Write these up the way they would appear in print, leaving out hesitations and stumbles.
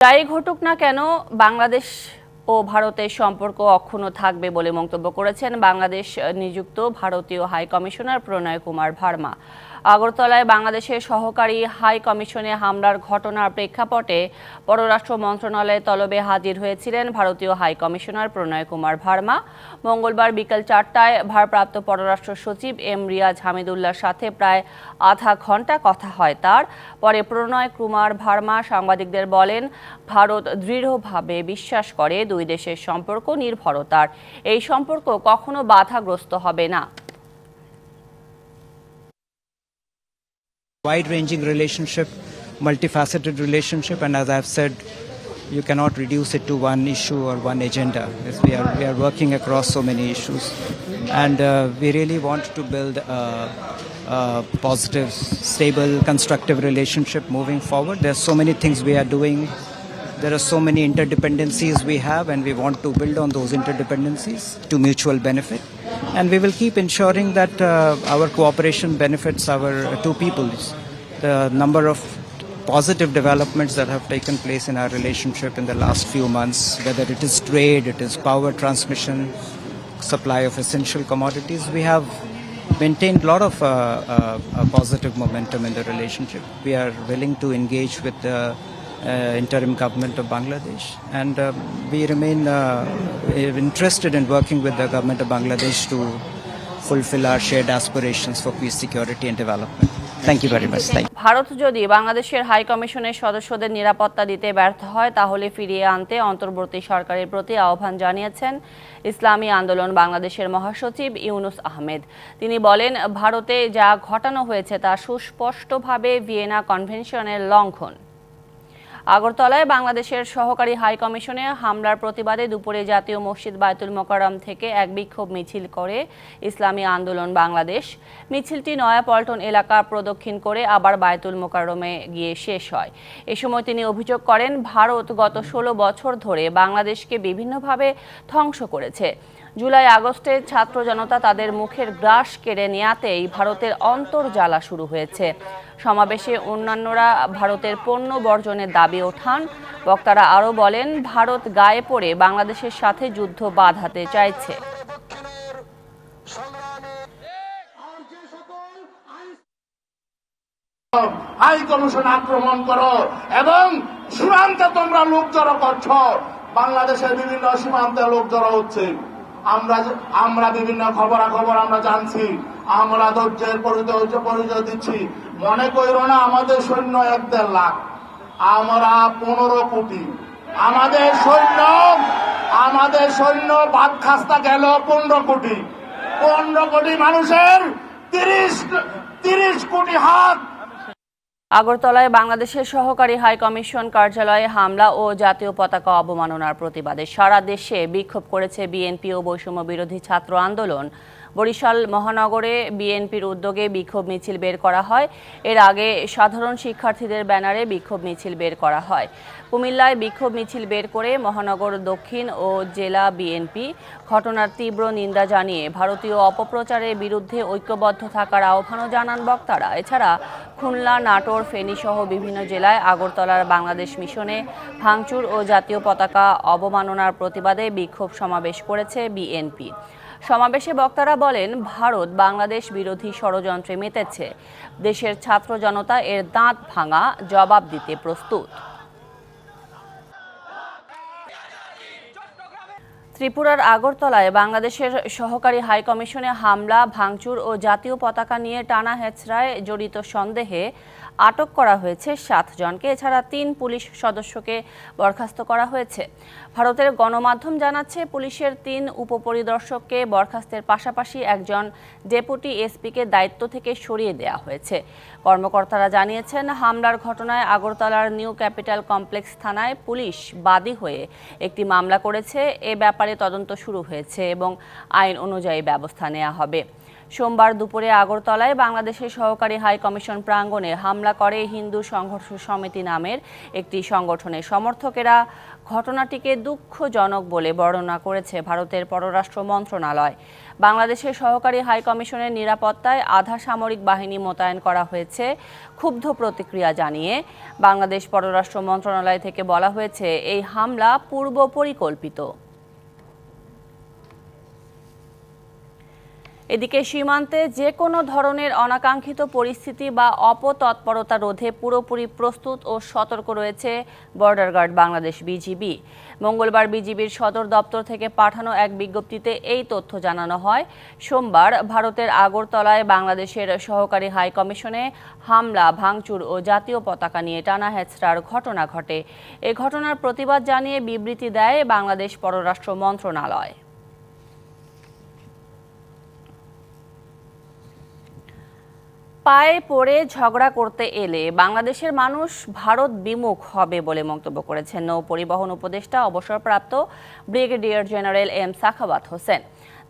যাই ঘটুক না কেন বাংলাদেশ ও ভারতের সম্পর্ক অক্ষুণ্ণ থাকবে বলে মন্তব্য করেছেন বাংলাদেশ নিযুক্ত ভারতীয় হাই কমিশনার প্রণয় কুমার ভার্মা। আগরতলায় বাংলাদেশের সহকারী হাই কমিশনে হামলার ঘটনার প্রেক্ষাপটে পররাষ্ট্র মন্ত্রণালয়ে তলবে হাজির হয়েছিলেন ভারতীয় হাই কমিশনার প্রণয় কুমার ভার্মা। মঙ্গলবার বিকেল 4টায় ভারপ্রাপ্ত পররাষ্ট্র সচিব এম রিয়াজ হামিদুল্লাহর সাথে প্রায় আধা ঘন্টা কথা হয় তার। পরে প্রণয় কুমার ভার্মা সাংবাদিকদের বলেন, ভারত দৃঢ়ভাবে বিশ্বাস করে দুই দেশের সম্পর্ক নির্ভরতার। এই সম্পর্ক কখনো বাধাগ্রস্ত হবে না। Wide-ranging relationship, multifaceted relationship, and as I've said, you cannot reduce it to one issue or one agenda. As we are working across so many issues, and we really want to build a positive, stable, constructive relationship moving forward. There are so many things we are doing. There are so many interdependencies we have, and we want to build on those interdependencies to mutual benefit. And we will keep ensuring that our cooperation benefits our two peoples. The number of positive developments that have taken place in our relationship in the last few months, whether it is trade, it is power transmission, supply of essential commodities, we have maintained a lot of positive momentum in the relationship. We are willing to engage with the interim government of Bangladesh, and we remain interested in working with the government of Bangladesh to fulfill our shared aspirations for peace, security and development. Thank you very much. Bharat যদি বাংলাদেশের high কমিশনের সদস্যদের নিরাপত্তা দিতে ব্যর্থ হয় তাহলে ফিরিয়ে আনতে অন্তর্বর্তী সরকারের প্রতি আহ্বান জানিয়েছেন ইসলামী আন্দোলন বাংলাদেশের মহাসচিব ইউনুস আহমেদ। তিনি বলেন, ভারতে যা ঘটানো হয়েছে তা সুস্পষ্টভাবে ভিয়েনা কনভেনশনের লঙ্ঘন। আগরতলায় বাংলাদেশের সহকারী হাই কমিশনে হামলার প্রতিবাদে দুপুরে জাতীয় মসজিদ বায়তুল মোকাররম থেকে এক বিক্ষোভ মিছিল করে ইসলামী আন্দোলন বাংলাদেশ। মিছিলটি নয়াপল্টন এলাকা প্রদক্ষিণ করে আবার বায়তুল মোকাররমে গিয়ে শেষ হয়। এ সময় তিনি অভিযোগ করেন, ভারত গত 16 বছর ধরে বাংলাদেশকে বিভিন্নভাবে ধ্বংস করেছে। জুলাই আগস্টে ছাত্র জনতা তাদের মুখের গ্রাস কেড়ে নেয়াতেই ভারতের অন্তর্জালা শুরু হয়েছে। সমাবেশে অন্যান্যরা ভারতের পণ্য বর্জনের দাবি ওঠান। বক্তারা আরও বলেন, ভারত গায়ে পড়ে বাংলাদেশের সাথে যুদ্ধ বাঁধাতে চাইছে। হাই কমিশন আক্রমণ করো এবং সীমান্তে তোমরা লোক জড়ো করছো। বাংলাদেশের বিভিন্ন সীমান্তে লোক জড়ো হচ্ছে। আমরা বিভিন্ন খবরাখবর আমরা জানছি, আমরা ধৈর্যের পরিচয় দিচ্ছি। মনে করো না আমাদের সৈন্য 1-1.5 লাখ, আমরা 15 কোটি। আমাদের সৈন্য বাদ খাস্তা গেল 15 কোটি। 15 কোটি মানুষের 30 কোটি হাত। আগরতলায় বাংলাদেশের সহকারী হাই কমিশন কার্যালয়ে হামলা ও জাতীয় পতাকা অবমাননার প্রতিবাদে সারা দেশে বিক্ষোভ করেছে বিএনপি ও বৈষম্য বিরোধী ছাত্র আন্দোলন। বরিশাল মহানগরে বিএনপির উদ্যোগে বিক্ষোভ মিছিল বের করা হয়। এর আগে সাধারণ শিক্ষার্থীদের ব্যানারে বিক্ষোভ মিছিল বের করা হয়। কুমিল্লায় বিক্ষোভ মিছিল বের করে মহানগর দক্ষিণ ও জেলা বিএনপি ঘটনার তীব্র নিন্দা জানিয়ে ভারতীয় অপপ্রচারের বিরুদ্ধে ঐক্যবদ্ধ থাকার আহ্বানও জানান বক্তারা। এছাড়া খুলনা, নাটোর, ফেনী সহ বিভিন্ন জেলায় আগরতলার বাংলাদেশ মিশনে ভাঙচুর ও জাতীয় পতাকা অবমাননার প্রতিবাদে বিক্ষোভ সমাবেশ করেছে বিএনপি। সমাবেশে বক্তারা বলেন, ভারত বাংলাদেশ বিরোধী ষড়যন্ত্রে মেতেছে। দেশের ছাত্র জনতা এর দাঁত ভাঙা জবাব দিতে প্রস্তুত। ত্রিপুরার আগরতলায় বাংলাদেশের সহকারী হাই কমিশনে হামলা, ভাঙচুর ও জাতীয় পতাকা নিয়ে টানা হেচড়ায় জড়িত সন্দেহে আটক করা হয়েছে 7 জনকে। এছাড়া 3 পুলিশ সদস্যকে বরখাস্ত করা হয়েছে। ভারতের গণমাধ্যম জানাচ্ছে, পুলিশের 3 উপপরিদর্শককে বরখাস্তের পাশাপাশি একজন ডেপুটি এসপিকে দায়িত্ব থেকে সরিয়ে দেওয়া হয়েছে। কর্মকর্তারা জানিয়েছেন, হামলার ঘটনায় আগরতলার নিউ ক্যাপিটাল কমপ্লেক্স থানায় পুলিশ বাদী হয়ে একটি মামলা করেছে। এ ব্যাপারে তদন্ত শুরু হয়েছে এবং আইন অনুযায়ী ব্যবস্থা নেওয়া হবে। সোমবার দুপুরে আগরতলায় বাংলাদেশের সহকারী হাই কমিশন প্রাঙ্গণে হামলা করে হিন্দু সংঘর্ষ সমিতি নামের একটি সংগঠনের সমর্থকেরা। ঘটনাটিকে দুঃখজনক বলে বর্ণনা করেছে ভারতের পররাষ্ট্র মন্ত্রণালয়। বাংলাদেশের সহকারী হাই কমিশনের নিরাপত্তায় আধা সামরিক বাহিনী মোতায়েন করা হয়েছে। ক্ষুব্ধ প্রতিক্রিয়া জানিয়ে বাংলাদেশ পররাষ্ট্র মন্ত্রণালয় থেকে বলা হয়েছে, এই হামলা পূর্ব পরিকল্পিত। এদিকে সীমান্তে যে কোনো ধরনের অনাকাঙ্ক্ষিত পরিস্থিতি বা অপতৎপরতা রোধে পুরোপুরি প্রস্তুত ও সতর্ক রয়েছে বর্ডার গার্ড বাংলাদেশ বিজিবি। মঙ্গলবার বিজিবির সদর দপ্তর থেকে পাঠানো এক বিজ্ঞপ্তিতে এই তথ্য জানানো হয়। সোমবার ভারতের আগরতলায় বাংলাদেশের সহকারী হাই কমিশনে হামলা, ভাঙচুর ও জাতীয় পতাকা নিয়ে টানা হেঁচড়ার ঘটনা ঘটে। এ ঘটনার প্রতিবাদ জানিয়ে বিবৃতি দেয় বাংলাদেশ পররাষ্ট্র মন্ত্রণালয়। পায়ে পড়ে ঝগড়া করতে এলে বাংলাদেশের মানুষ ভারত বিমুখ হবে বলে মন্তব্য করেছেন নৌ পরিবহন উপদেষ্টা অবসরপ্রাপ্ত brigadier general M Sakhawat Hossain.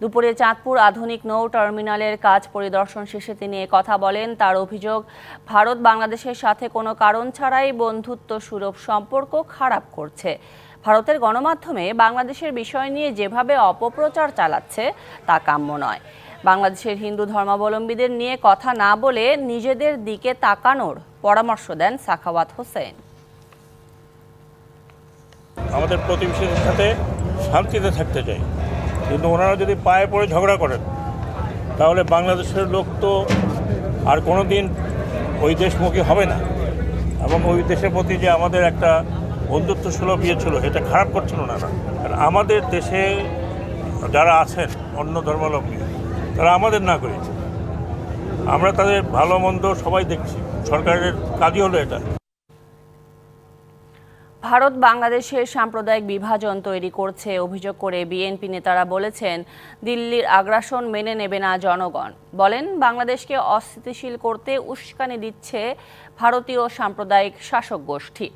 দুপুরে চাঁদপুর আধুনিক নৌ টার্মিনালের কাজ পরিদর্শন শেষে তিনি কথা বলেন। তার অভিযোগ, ভারত বাংলাদেশের সাথে কোনো কারণ ছাড়াই বন্ধুত্ব সুলভ সম্পর্ক খারাপ করছে। ভারতের গণমাধ্যমে বাংলাদেশের বিষয় নিয়ে যেভাবে অপপ্রচার চালাচ্ছে তা কাম্য নয়। বাংলাদেশের হিন্দু ধর্মাবলম্বীদের নিয়ে কথা না বলে নিজেদের দিকে তাকানোর পরামর্শ দেন সাখাওয়াত হোসেন। আমাদের প্রতিবেশীদের সাথে শান্তিতে থাকতে চাই, কিন্তু ওনারা যদি পায়ে পড়ে ঝগড়া করেন তাহলে বাংলাদেশের লোক তো আর কোনো দিন ওই দেশমুখী হবে না, এবং ওই দেশের প্রতি যে আমাদের একটা বন্ধুত্ব সুলভ ইয়ে ছিল এটা খারাপ করছেন ওনারা। আর আমাদের দেশে যারা আছেন অন্য ধর্মাবলম্বী তারা আমাদের না করে, আমরা তাদের ভালো মন্দ সবাই দেখছি, সরকারের কাজই হলো এটা। ভারত বাংলাদেশের সাম্প্রদায়িক বিভাজন তৈরি করছে অভিযোগ করে বিএনপি নেতারা বলেছেন, দিল্লির আগ্রাসন মেনে নেবে না জনগণ। বলেন, বাংলাদেশকে অস্থিতিশীল করতে উস্কানি দিচ্ছে ভারতীয় সাম্প্রদায়িক শাসক গোষ্ঠী।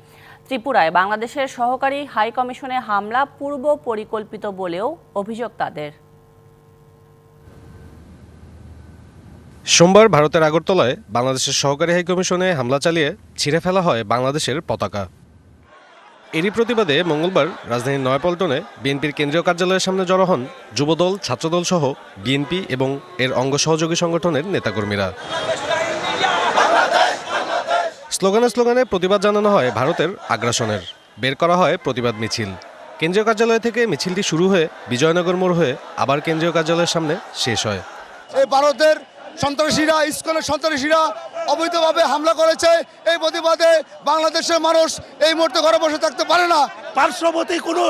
ত্রিপুরায় বাংলাদেশের সহকারী হাই কমিশনে হামলা পূর্ব পরিকল্পিত বলেও অভিযোগ তাদের। সোমবার ভারতের আগরতলায় বাংলাদেশের সহকারী হাইকমিশনে হামলা চালিয়ে ছিঁড়ে ফেলা হয় বাংলাদেশের পতাকা। এরই প্রতিবাদে মঙ্গলবার রাজধানীর নয়াপল্টনে বিএনপির কেন্দ্রীয় কার্যালয়ের সামনে জড়ো হন যুবদল, ছাত্রদল সহ বিএনপি এবং এর অঙ্গ সহযোগী সংগঠনের নেতাকর্মীরা। স্লোগানে প্রতিবাদ জানানো হয় ভারতের আগ্রাসনের। বের করা হয় প্রতিবাদ মিছিল। কেন্দ্রীয় কার্যালয় থেকে মিছিলটি শুরু হয়ে বিজয়নগর মোড় হয়ে আবার কেন্দ্রীয় কার্যালয়ের সামনে শেষ হয়। এই ভারতের সন্ত্রাসীরা, ইসকনের সন্ত্রাসীরা অবৈধভাবে হামলা করেছে। এই প্রতিবাদে বাংলাদেশের মানুষ এই মুহূর্তে ঘরে বসে থাকতে পারে না। পার্শ্ববর্তী কোনো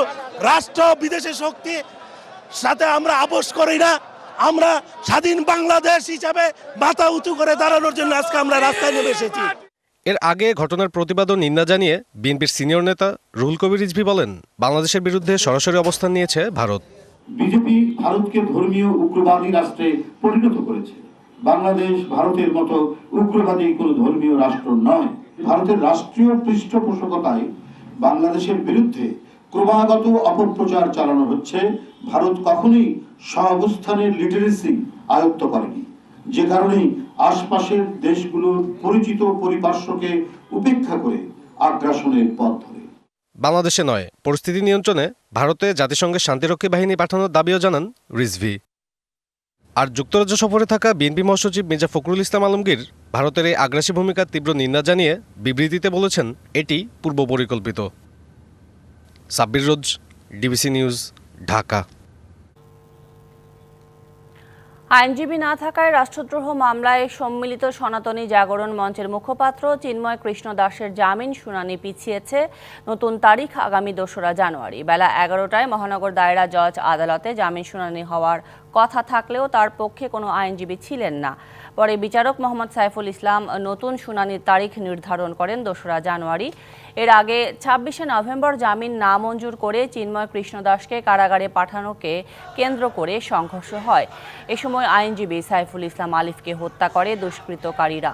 রাষ্ট্র বিদেশি শক্তি সাথে আমরা আপোষ করি না। আমরা স্বাধীন বাংলাদেশ হিসাবে মাথা উঁচু করে দাঁড়ানোর জন্য আজকে আমরা রাস্তায় নেমে এসেছি। এর আগে ঘটনার প্রতিবাদ ও নিন্দা জানিয়ে বিএনপির সিনিয়র নেতা রুহুল কবির রিজভী বলেন, বাংলাদেশের বিরুদ্ধে সরাসরি অবস্থান নিয়েছে ভারত। বিজেপি ভারতকে ধর্মীয় উগ্রবাদী রাষ্ট্রে পরিণত করেছে। বাংলাদেশ ভারতের মতো উগ্রবাদী কোনো ধর্মীয় রাষ্ট্র নয়। ভারতের রাষ্ট্রীয় পৃষ্ঠপোষকতায় বাংলাদেশের বিরুদ্ধে ক্রমাগত অপপ্রচার চালানো হচ্ছে। ভারত কখনোই সহাবস্থানের লিটারেসি আয়ত্ত করেনি, যে কারণে আশপাশের দেশগুলোর পরিচিত পরিপার্শ্বকে উপেক্ষা করে আগ্রাসনের পথ ধরে। বাংলাদেশে নয়, পরিস্থিতি নিয়ন্ত্রণে ভারতে জাতিসংঘের শান্তিরক্ষী বাহিনী পাঠানোর দাবিও জানান রিজভী। আর যুক্তরাজ্য সফরে থাকা বিএনপি মহাসচিব মির্জা ফখরুল ইসলাম আলমগীর ভারতের এই আগ্রাসী ভূমিকার তীব্র নিন্দা জানিয়ে বিবৃতিতে বলেছেন, এটি পূর্ব পরিকল্পিত। সাব্বির রোজ, ডিবিসি নিউজ, ঢাকা। আইনজীবী না থাকায় রাষ্ট্রদ্রোহ মামলায় সম্মিলিত সনাতনী জাগরণ মঞ্চের মুখপাত্র চিন্ময় কৃষ্ণ দাসের জামিন শুনানি পিছিয়েছে। নতুন তারিখ আগামী 2রা জানুয়ারি বেলা 11টায় মহানগর দায়রা জজ আদালতে জামিন শুনানি হওয়ার কথা থাকলেও তার পক্ষে কোনো আইনজীবী ছিলেন না। পরে বিচারক মোহাম্মদ সাইফুল ইসলাম নতুন শুনানির তারিখ নির্ধারণ করেন 2রা জানুয়ারি। এর আগে 26শে নভেম্বর জামিন নামঞ্জুর করে চিন্ময় কৃষ্ণ দাসকে কারাগারে পাঠানোকে কেন্দ্র করে সংঘর্ষ হয়। এ সময় আইনজীবী সাইফুল ইসলাম আলিফকে হত্যা করে দুষ্কৃতকারীরা।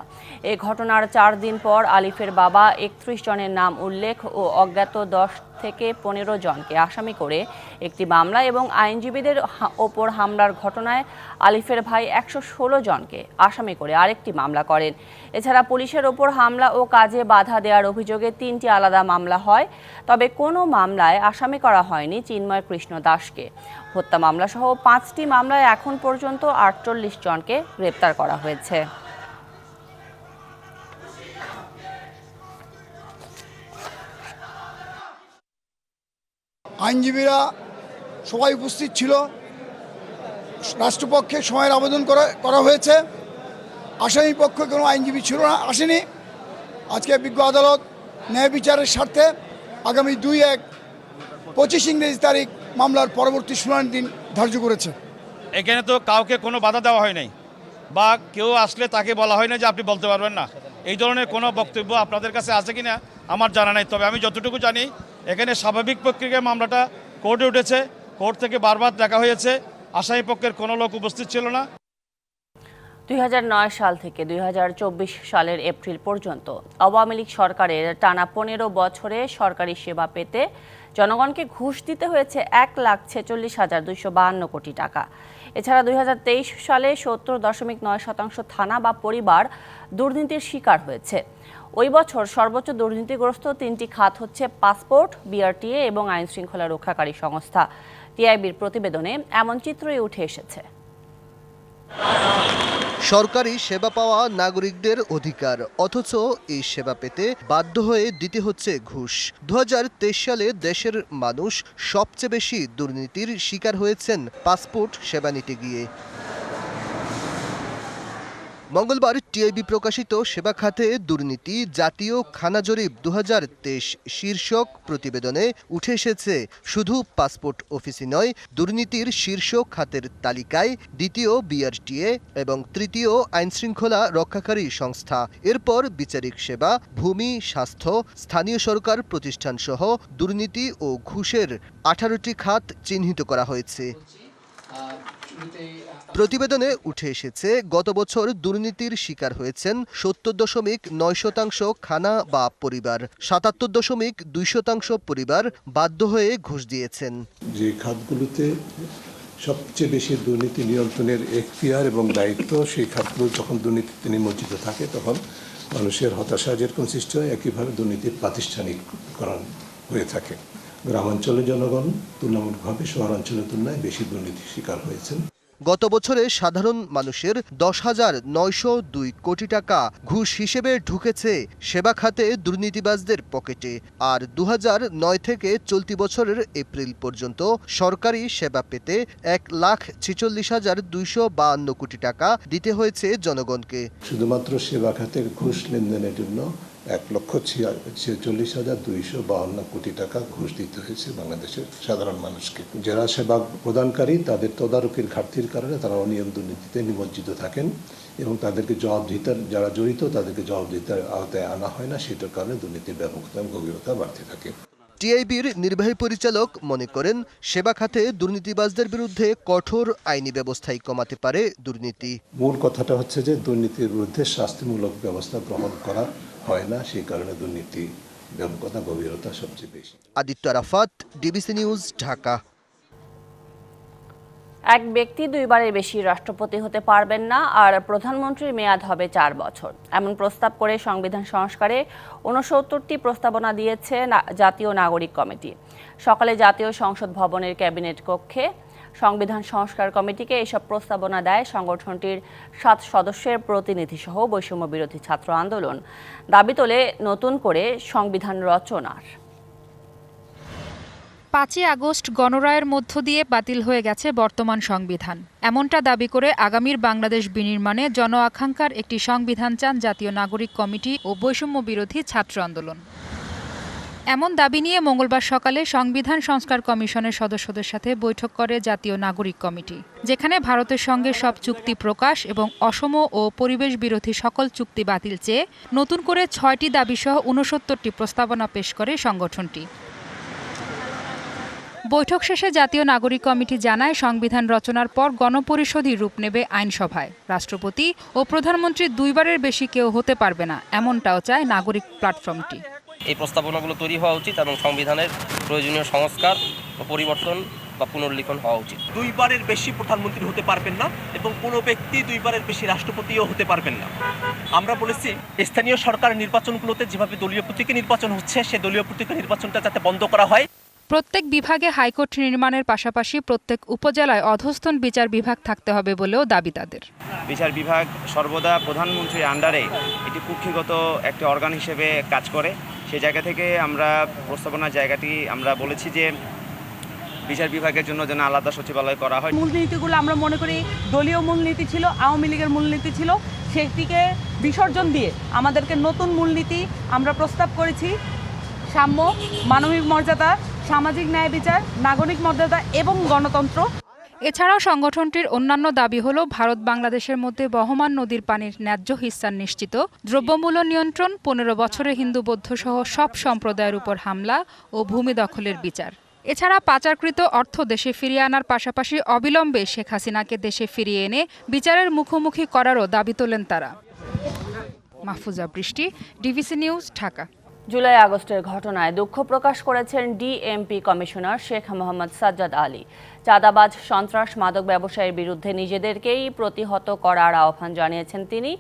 এ ঘটনার 4 দিন পর আলিফের বাবা 31 জনের নাম উল্লেখ ও অজ্ঞাত 10 থেকে 15 জনকে আসামি করে একটি মামলা এবং আইনজীবীদের ওপর হামলার ঘটনায় আলিফের ভাই 116 জনকে আসামি করে আরেকটি মামলা করেন। এছাড়া পুলিশের ওপর হামলা ও কাজে বাধা দেওয়ার অভিযোগে 3টি আলাদা মামলা হয়, তবে কোনো মামলায় আসামি করা হয়নি চিন্ময় কৃষ্ণ দাসকে। হত্যা মামলাসহ 5টি মামলায় এখন পর্যন্ত 48 জনকে গ্রেপ্তার করা হয়েছে। আইনজীবীরা সবাই উপস্থিত ছিল। রাষ্ট্রপক্ষে সময়ের আবেদন করা হয়েছে। আসামি পক্ষে কোনো আইনজীবী ছিল না, আসেনি। আজকে বিজ্ঞ আদালত ন্যায় বিচারের স্বার্থে আগামী 2/1/25 ইংরেজি তারিখ মামলার পরবর্তী শুনানির দিন ধার্য করেছে। এখানে তো কাউকে কোনো বাধা দেওয়া হয় নাই, বা কেউ আসলে তাকে বলা হয় না যে আপনি বলতে পারবেন না। এই ধরনের কোনো বক্তব্য আপনাদের কাছে আছে কিনা আমার জানা নাই। তবে আমি যতটুকু জানি, এখানে স্বাভাবিক প্রক্রিয়ায় মামলাটা কোর্টে উঠেছে। কোর্ট থেকে বারবার দেখা হয়েছে, আসামি পক্ষের কোনো লোক উপস্থিত ছিল না। 2009 সাল থেকে 2024 সালের এপ্রিল পর্যন্ত আওয়ামী লীগ সরকারের টানা 15 বছরে সরকারি সেবা পেতে জনগণকে ঘুষ দিতে হয়েছে 1,46,252 কোটি টাকা। এছাড়া 2023 সালে 70.9% থানা বা পরিবার দুর্নীতির শিকার হয়েছে। ওই বছর সর্বোচ্চ দুর্নীতিগ্রস্ত 3টি খাত হচ্ছে পাসপোর্ট, বিআরটিএ এবং আইন শৃঙ্খলা রক্ষাকারী সংস্থা। টিআইবির প্রতিবেদনে এমন চিত্রই উঠে এসেছে। সরকারি সেবা পাওয়া নাগরিকদের অধিকার, অথচ এই সেবা পেতে বাধ্য হয়ে দিতে হচ্ছে ঘুষ। 2023 সালে দেশের মানুষ সবচেয়ে বেশি দুর্নীতির শিকার হয়েছেন পাসপোর্ট সেবা নিতে গিয়ে। মঙ্গলবার টিআইবি প্রকাশিত সেবা খাতে দুর্নীতি জাতীয় খানা জরিপ 2023 শীর্ষক প্রতিবেদনে উঠে এসেছে শুধু পাসপোর্ট অফিসই নয়, দুর্নীতির শীর্ষ খাতের তালিকায় দ্বিতীয় বিআরটিএ এবং তৃতীয় আইনশৃঙ্খলা রক্ষাকারী সংস্থা। এরপর বিচারিক সেবা, ভূমি, স্বাস্থ্য, স্থানীয় সরকার প্রতিষ্ঠান সহ দুর্নীতি ও ঘুষের 18টি খাত চিহ্নিত করা হয়েছে। প্রতিবেদনে উঠে এসেছে গত বছর দুর্নীতির শিকার হয়েছেন 70.9% খানা বা পরিবার, 77.2% পরিবার বাধ্য হয়ে ঘুষ দিয়েছেন। যে খাতগুলোতে সবচেয়ে বেশি দুর্নীতি নিয়ন্ত্রণের এখতিয়ার এবং দায়িত্ব, সেই খাতগুলো যখন দুর্নীতিতে নিমজ্জিত থাকে তখন মানুষের হতাশা যেরকম সৃষ্টি হয়, একইভাবে দুর্নীতির প্রাতিষ্ঠানিককরণ হয়ে থাকে। গ্রামাঞ্চলের জনগণ তুলনামূলকভাবে শহরাঞ্চলের তুলনায় বেশি দুর্নীতির শিকার হয়েছেন। গত বছরে সাধারণ মানুষের 10,902 কোটি টাকা ঘুষ হিসেবে ঢুকেছে সেবা খাতে দুর্নীতিবাজদের পকেটে। আর 2009 থেকে চলতি বছরের এপ্রিল পর্যন্ত সরকারি সেবা পেতে 1,46,252 কোটি টাকা দিতে হয়েছে জনগণকে। শুধুমাত্র সেবা খাতের ঘুষ লেনদেনের জন্য 1,46,252 কোটি টাকা ঘুষ দিতে হয়েছে বাংলাদেশের সাধারণ মানুষকে। যারা সেবা প্রদানকারী তাদের তদারকির ঘাটতির কারণে তারা অনিয়ম দুর্নীতিতে নিমজ্জিত থাকেন এবং তাদেরকে জবাবদিহিতার যারা জড়িত তাদেরকে জবাবদিহিতার আওতায় আনা হয় না, সেটার কারণে দুর্নীতির ব্যাপকতা এবং গভীরতা বাড়তে থাকে। টিআইবির নির্বাহী পরিচালক মনে করেন, সেবা খাতে দুর্নীতিবাজদের বিরুদ্ধে কঠোর আইনি ব্যবস্থাই কমাতে পারে দুর্নীতি। মূল কথাটা হচ্ছে যে দুর্নীতির বিরুদ্ধে শাস্তিমূলক ব্যবস্থা গ্রহণ করা হয় না, সেই কারণে দুর্নীতি ব্যাপকতা গভীরতা সবচেয়ে বেশি। Aditya Arafat, DBC news, Dhaka. এক ব্যক্তি 2 বারের বেশি রাষ্ট্রপতি হতে পারবেন না, আর প্রধানমন্ত্রীর মেয়াদ হবে 4 বছর। এমন প্রস্তাব করে সংবিধান সংস্কারে 69টি প্রস্তাবনা দিয়েছে জাতীয় নাগরিক কমিটি। সকালে জাতীয় সংসদ ভবনের ক্যাবিনেট কক্ষে সংবিধান সংস্কার কমিটিকে এসব প্রস্তাবনা দেয় সংগঠনটির 7 সদস্যের প্রতিনিধিসহ বৈষম্য বিরোধী ছাত্র আন্দোলন। দাবি তোলে নতুন করে সংবিধান রচনার। 5 আগস্ট গণরায়ের মধ্য দিয়ে বাতিল হয়ে গেছে বর্তমান সংবিধান। এমনটা দাবি করে আগামীর বাংলাদেশ বিনির্মাণে জন আকাঙ্ক্ষার একটি সংবিধান চান জাতীয় নাগরিক কমিটি ও বৈষম্য বিরোধী ছাত্র আন্দোলন। এমন দাবি নিয়ে মঙ্গলবার সকালে সংবিধান সংস্কার কমিশনের সদস্যদের সাথে বৈঠক করে জাতীয় নাগরিক কমিটি, যেখানে ভারতের সঙ্গে সব চুক্তি প্রকাশ এবং অসম ও পরিবেশ বিরোধী সকল চুক্তি বাতিল চেয়ে নতুন করে 6টি দাবিসহ 69টি প্রস্তাবনা পেশ করে সংগঠনটি। বৈঠক শেষে জাতীয় নাগরিক কমিটি জানায়, সংবিধান রচনার পর গণপরিষদই রূপ নেবে আইনসভায়। রাষ্ট্রপতি ও প্রধানমন্ত্রী 2 বারের বেশি কেউ হতে পারবে না, এমনটাও চায় নাগরিক প্ল্যাটফর্মটি। এই প্রস্তাবনাগুলো তৈরি হওয়া উচিত এবং সংবিধানের প্রয়োজনীয় সংস্কার ও পরিবর্তন বা পুনর্লিখন হওয়া উচিত। দুইবারের বেশি প্রধানমন্ত্রী হতে পারবেন না এবং কোনো ব্যক্তি দুইবারের বেশি রাষ্ট্রপতিও হতে পারবেন না। আমরা বলেছি স্থানীয় সরকার নির্বাচনগুলোতে যেভাবে দলীয় প্রতীকে নির্বাচন হচ্ছে সে দলীয় প্রতীকে নির্বাচনটা যাতে বন্ধ করা হয়। প্রত্যেক বিভাগে হাইকোর্ট নির্মাণের পাশাপাশি প্রত্যেক উপজেলায় অধস্তন বিচার বিভাগ থাকতে হবে বলেও দাবি তাদের। বিচার বিভাগ সর্বদা প্রধানমন্ত্রীর আন্ডারে এটি কুক্ষিগত একটি অর্গান হিসেবে কাজ করে। সেই জায়গা থেকে আমরা প্রস্তাবনার জায়গাটি আমরা বলেছি যে বিচার বিভাগের জন্য যেন আলাদা সচিবালয় করা হয়। মূলনীতিগুলো আমরা মনে করি দলীয় মূলনীতি ছিল, আওয়ামী লীগের মূলনীতি ছিল, সেটিকে বিসর্জন দিয়ে আমাদেরকে নতুন মূলনীতি আমরা প্রস্তাব করেছি। সাম্য, মানবিক মর্যাদা, সামাজিক ন্যায় বিচার, নাগরিক মর্যাদা এবং গণতন্ত্র। এছাড়াও সংগঠনটির অন্যান্য দাবি হল ভারত বাংলাদেশের মধ্যে বহমান নদীর পানির ন্যায্য হিস্সা নিশ্চিত, দ্রব্যমূল্য নিয়ন্ত্রণ, 15 বছরে হিন্দু বৌদ্ধ সহ সব সম্প্রদায়ের উপর হামলা ও ভূমি দখলের বিচার। এছাড়া পাচারকৃত অর্থ দেশে ফিরিয়ে আনার পাশাপাশি অবিলম্বে শেখ হাসিনাকে দেশে ফিরিয়ে এনে বিচারের মুখোমুখি করারও দাবি তোলেন তারা। মাহফুজা বৃষ্টি, ডিবিসি নিউজ, ঢাকা। জুলাই আগস্টের ঘটনায় দুঃখ প্রকাশ করেছেন ডিএমপি কমিশনার শেখ মোহাম্মদ সাজ্জাদ আলী। চাঁদাবাজ, সন্ত্রাস, মাদক ব্যবসায়ীর বিরুদ্ধে নিজেদেরকেই প্রতিহত করার আহ্বান জানিয়েছেন তিনি।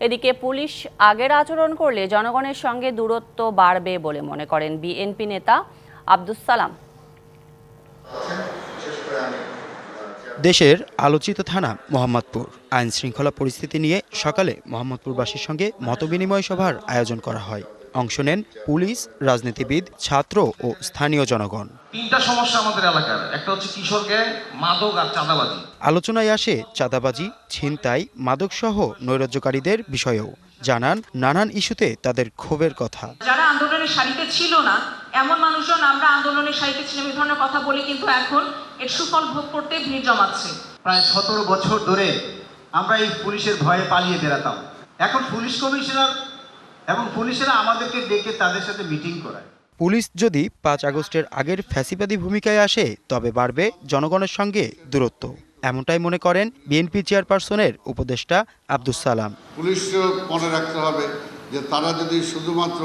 এদিকে পুলিশ আগের আচরণ করলে জনগণের সঙ্গে দূরত্ব বাড়বে বলে মনে করেন বিএনপি নেতা আব্দুস সালাম। দেশের আলোচিত থানা মোহাম্মদপুর। আইন শৃঙ্খলা পরিস্থিতি নিয়ে সকালে মোহাম্মদপুরবাসীর সঙ্গে মতবিনিময় সভার আয়োজন করা হয়। অংশ নেন পুলিশ, রাজনীতিবিদ, ছাত্র ও স্থানীয় জনগণ। তিনটা সমস্যা আমাদের এলাকার, একটা হচ্ছে কিশোর গ্যাং, মাদক আর চাঁদাবাজি। আলোচনায় আসে চাঁদাবাজি, ছিনতাই, মাদক সহ নৈরাজ্যকারীদের বিষয়েও। জানান নানান ইস্যুতে তাদের ক্ষোভের কথা। যারা আন্দোলনের সারিতে ছিল না এমন মানুষজন আমরা আন্দোলনের সারিতে ছিলাম এই ধরনের কথা বলে কিন্তু এখন এর সুফল ভোগ করতে ভিড় জমাচ্ছে। প্রায় 17 বছর ধরে আমরা এই পুলিশের ভয়ে পালিয়ে বেড়াতাম। এখন পুলিশ কমিশনার এবং পুলিশেরা আমাদেরকে ডেকে তাদের সাথে মিটিং করায়। পুলিশ যদি 5 আগস্টের আগের ফ্যাসিবাদী ভূমিকায় আসে তবে বাড়বে জনগণের সঙ্গে দূরত্ব। এমনটাই মনে করেন বিএনপি চেয়ারপারসনের উপদেষ্টা আব্দুস সালাম। পুলিশকেও মনে রাখতে হবে যে তারা যদি শুধুমাত্র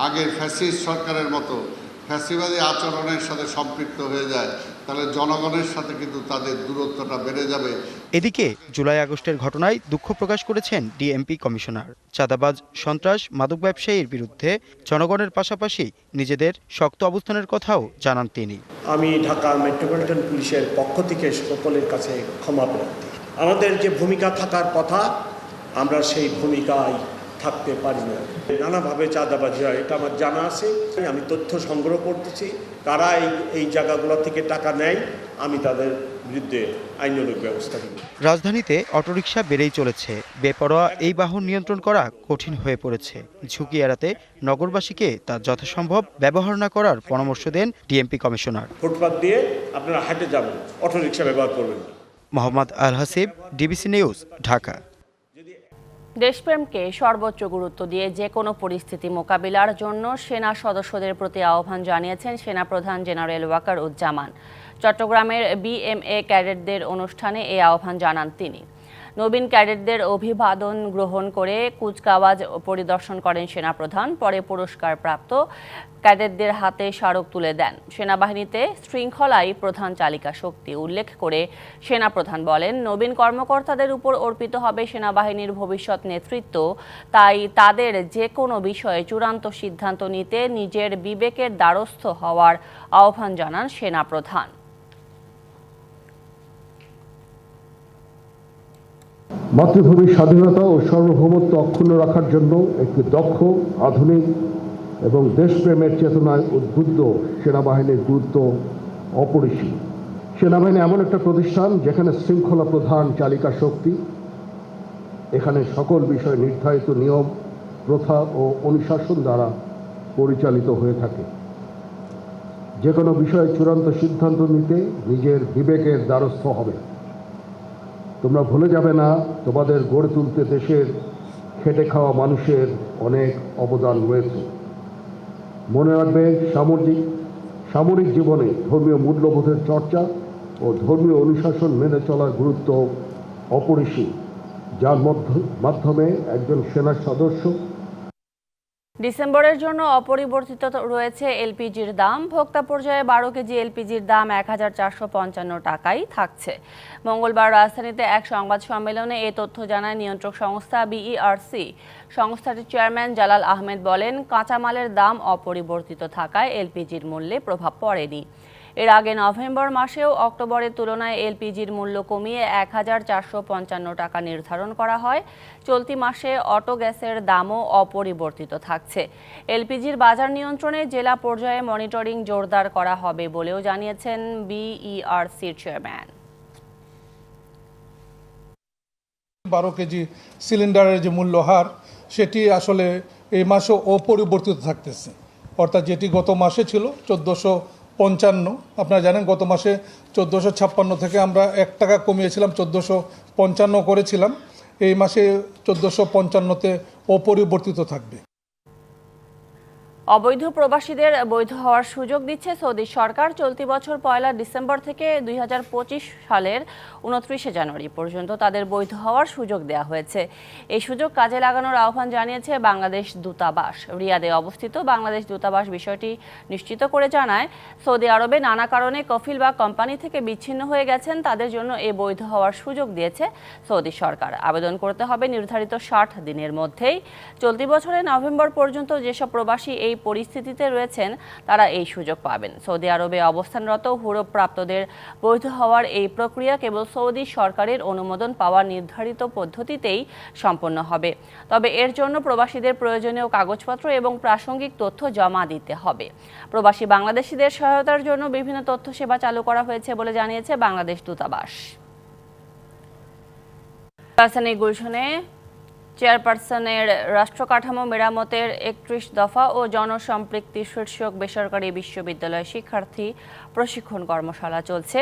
আগের ফ্যাসিস্ট সরকারের মতো ফ্যাসিবাদী আচরণের সাথে সম্পৃক্ত হয়ে যায় তাহলে জনগণের সাথে কিন্তু তাদের দূরত্বটা বেড়ে যাবে। এদিকে জুলাই আগস্টের ঘটনায় দুঃখ প্রকাশ করেছেন ডিএমপি কমিশনার। চাঁদাবাজ, সন্ত্রাস, মাদক ব্যবসায়ীর বিরুদ্ধে জনগণের পাশাপাশি নিজেদের শক্ত অবস্থানের কথাও জানান তিনি। আমি ঢাকা মেট্রোপলিটন পুলিশের পক্ষ থেকে সকলের কাছে ক্ষমা প্রার্থী। আমাদের যে ভূমিকা থাকার কথা আমরা সেই ভূমিকায় থাকতে পারি না। নানাভাবে চাঁদাবাজি হয় এটা আমার জানা আছে। আমি তথ্য সংগ্রহ করতেছি কারা এই জায়গাগুলো থেকে টাকা নেয়, আমি তাদের বিরুদ্ধে আইনানুগ ব্যবস্থা নিব। রাজধানীতে অটোরিকশা বেড়েই চলেছে। বেপরোয়া এই বাহন নিয়ন্ত্রণ করা কঠিন হয়ে পড়েছে। ঝুঁকি এড়াতে নগরবাসীকে তা যথাসম্ভব ব্যবহার না করার পরামর্শ দেন ডিএমপি কমিশনার। ফুটপাত দিয়ে আপনারা হাঁটে যাবেন, অটোরিকশা ব্যবহার করবেন না। মোহাম্মদ আল হাসিব, ডিবিসি নিউজ, ঢাকা। দেশপ্রেমকে সর্বোচ্চ গুরুত্ব দিয়ে যে কোনো পরিস্থিতি মোকাবিলার জন্য সেনা সদস্যদের প্রতি আহ্বান জানিয়েছেন সেনাপ্রধান জেনারেল ওয়াকারুজ্জামান। চট্টগ্রামের বিএমএ ক্যাডেটদের অনুষ্ঠানে এই আহ্বান জানান তিনি। নবীন ক্যাডেটদের অভিবাদন গ্রহণ করে কুচকাওয়াজ পরিদর্শন করেন সেনাপ্রধান। পরে পুরস্কারপ্রাপ্ত ক্যাডেটদের হাতে স্মারক তুলে দেন। সেনাবাহিনীতে শৃঙ্খলাই প্রধান চালিকা শক্তি উল্লেখ করে সেনাপ্রধান বলেন, নবীন কর্মকর্তাদের উপর অর্পিত হবে সেনাবাহিনীর ভবিষ্যৎ নেতৃত্ব। তাই তাদের যে কোনো বিষয়ে চূড়ান্ত সিদ্ধান্ত নিতে নিজের বিবেকের দ্বারস্থ হওয়ার আহ্বান জানান সেনাপ্রধান। মাতৃভূমির স্বাধীনতা ও সার্বভৌমত্ব অক্ষুণ্ণ রাখার জন্য একটি দক্ষ, আধুনিক এবং দেশপ্রেমের চেতনায় উদ্বুদ্ধ সেনাবাহিনীর গুরুত্ব অপরিসীম। সেনাবাহিনী এমন একটা প্রতিষ্ঠান যেখানে শৃঙ্খলা প্রধান চালিকা শক্তি। এখানে সকল বিষয় নির্ধারিত নিয়ম, প্রথা ও অনুশাসন দ্বারা পরিচালিত হয়ে থাকে। যে কোনো বিষয়ে চূড়ান্ত সিদ্ধান্ত নিতে নিজের বিবেকের দ্বারস্থ হবে। তোমরা ভুলে যাবে না তোমাদের গড়ে তুলতে দেশের খেটে খাওয়া মানুষের অনেক অবদান রয়েছে। মনে রাখবে সামরিক জীবনে ধর্মীয় মূল্যবোধের চর্চা ও ধর্মীয় অনুশাসন মেনে চলার গুরুত্ব অপরিসীম, যার মাধ্যমে একজন সেনা সদস্য ডিসেম্বরের জন্য অপরিবর্তিত রয়েছে এলপিজির দাম। ভোক্তা পর্যায়ে 12 কেজি এলপিজির দাম 1455 টাকাই থাকছে। মঙ্গলবার রাজধানীতে এক সংবাদ সম্মেলনে এ তথ্য জানায় নিয়ন্ত্রক সংস্থা বিইআরসি। সংস্থাটির চেয়ারম্যান জালাল আহমেদ বলেন, কাঁচামালের দাম অপরিবর্তিত থাকায় এলপিজির মূল্যে প্রভাব পড়েনি। এর আগে নভেম্বর মাসেও অক্টোবরের তুলনায় এলপিজির মূল্য কমিয়ে 1455 টাকা নির্ধারণ করা হয়। চলতি মাসে অটো গ্যাসের দামও অপরিবর্তিত থাকছে। এলপিজির বাজার নিয়ন্ত্রণে জেলা পর্যায়ে মনিটরিং জোরদার করা হবে বলেও জানিয়েছেন বিইআরসির চেয়ারম্যান। 12 কেজি সিলিন্ডারের যে মূল্য হার সেটি আসলে এই মাসে অপরিবর্তিত থাকতেছে, অর্থাৎ যেটি গত মাসে ছিল 1455। আপনারা জানেন গত মাসে 1456 থেকে আমরা 1 টাকা কমিয়েছিলাম, 1455 করেছিলাম। এই মাসে 1455-তে অপরিবর্তিত থাকবে। অবৈধ প্রবাসীদের বৈধ হওয়ার সুযোগ দিচ্ছে সৌদি সরকার। চলতি বছর 1 ডিসেম্বর থেকে 2025 সালের 29 জানুয়ারি পর্যন্ত তাদের বৈধ হওয়ার সুযোগ দেওয়া হয়েছে। এই সুযোগ কাজে লাগানোর আহ্বান জানিয়েছে বাংলাদেশ দূতাবাস। রিয়াদে অবস্থিত বাংলাদেশ দূতাবাস বিষয়টি নিশ্চিত করে জানায়, সৌদি আরবে নানা কারণে কফিল বা কোম্পানি থেকে বিচ্ছিন্ন হয়ে গেছেন, তাদের জন্য এই বৈধ হওয়ার সুযোগ দিয়েছে সৌদি সরকার। আবেদন করতে হবে নির্ধারিত 60 দিনের মধ্যেই। চলতি বছরের নভেম্বর পর্যন্ত যেসব প্রবাসী এই পরিস্থিতিতে রয়েছেন তারা এই সুযোগ পাবেন। সৌদি আরবে অবস্থানরত হুরপ্রাপ্তদের বৈধ হওয়ার এই প্রক্রিয়া কেবল সৌদি সরকারের অনুমোদন পাওয়া নির্ধারিত পদ্ধতিতেই সম্পন্ন হবে। তবে এর জন্য প্রবাসীদের প্রয়োজনীয় কাগজপত্র এবং প্রাসঙ্গিক তথ্য জমা দিতে হবে। প্রবাসী বাংলাদেশিদের সহায়তার জন্য বিভিন্ন তথ্য সেবা চালু করা হয়েছে বলে জানিয়েছে বাংলাদেশ দূতাবাস। রাজধানী গুলশনে চেয়ারপারসনের রাষ্ট্রকাঠামো মেরামতের 31 দফা ও জনসম্পৃক্তি শীর্ষক বেসরকারি বিশ্ববিদ্যালয় শিক্ষার্থী প্রশিক্ষণ কর্মশালা চলছে